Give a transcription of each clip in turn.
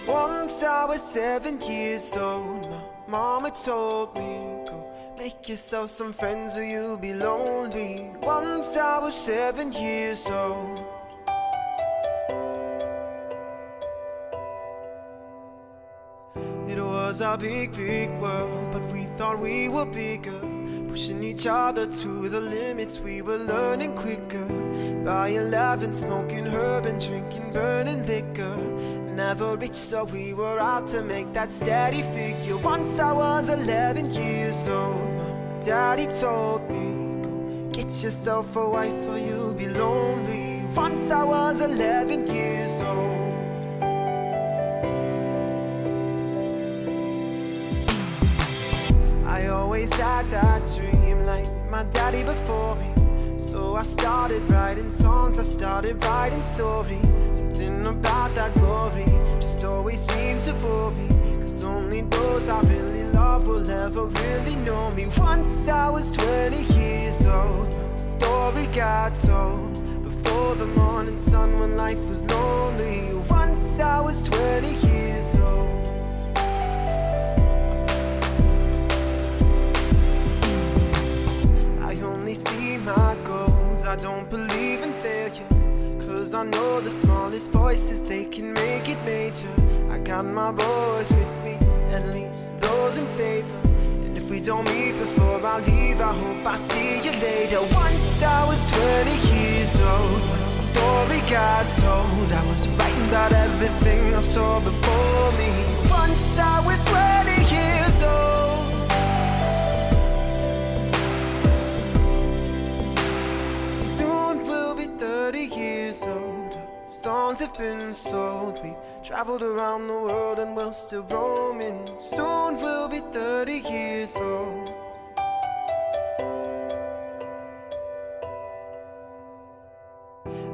Once I was 7 years old, my mama told me, go make yourself some friends or you'll be lonely. Once I was 7 years old. It was our big, big world, but we thought we were bigger, pushing each other to the limits. We were learning quicker. By 11, smoking herb and drinking burning liquor. Never rich, so we were out to make that steady figure. Once I was 11 years old, my daddy told me, go get yourself a wife or you'll be lonely. Once I was 11 years old. I always had that dream like my daddy before me. So I started writing songs, I started writing stories. Something about that glory just always seemed to bore me, 'cause only those I really love will ever really know me. Once I was 20 years old, my story got told before the morning sun when life was lonely. Once I was 20 years old. See my goals, I don't believe in failure, 'cause I know the smallest voices, they can make it major. I got my boys with me, at least those in favor. And if we don't meet before I leave, I hope I see you later. Once I was 20 years old, my story got told. I was writing about everything I saw before me. Once I was 20 years old. Years old, songs have been sold. We traveled around the world and we're still roaming. Soon we'll be 30 years old.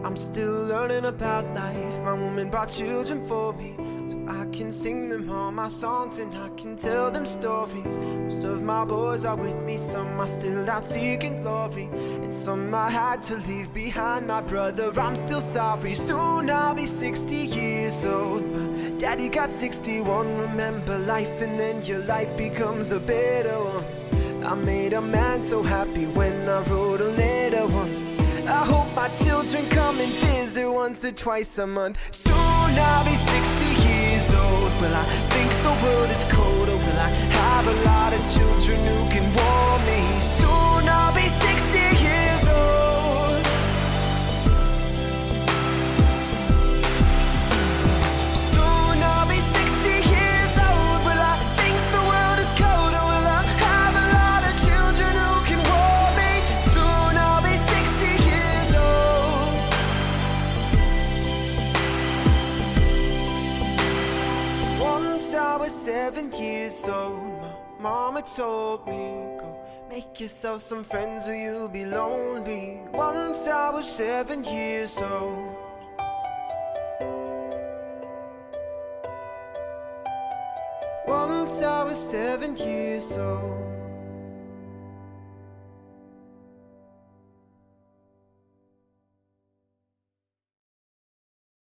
I'm still learning about life. My woman brought children for me, so I can sing them all my songs and I can tell them stories. Most of my boys are with me, some are still out seeking glory, and some I had to leave behind. My brother, I'm still sorry. Soon I'll be 60 years old. My daddy got 61. Remember life and then your life becomes a better one. I made a man so happy when I wrote a letter once. I hope my children come and visit once or twice a month. Soon I'll be 60 years old. Will I think the world is cold, or will I have a lot of children who can warm me? Soon I'll be 60 years old. Soon I'll be 60 years old. Will I think the world is cold, or will I have a lot of children who can warm me? Soon I'll be 60 years old. Once I was 7 years old, my mama told me, go make yourself some friends or you'll be lonely. Once I was 7 years old. Once I was 7 years old.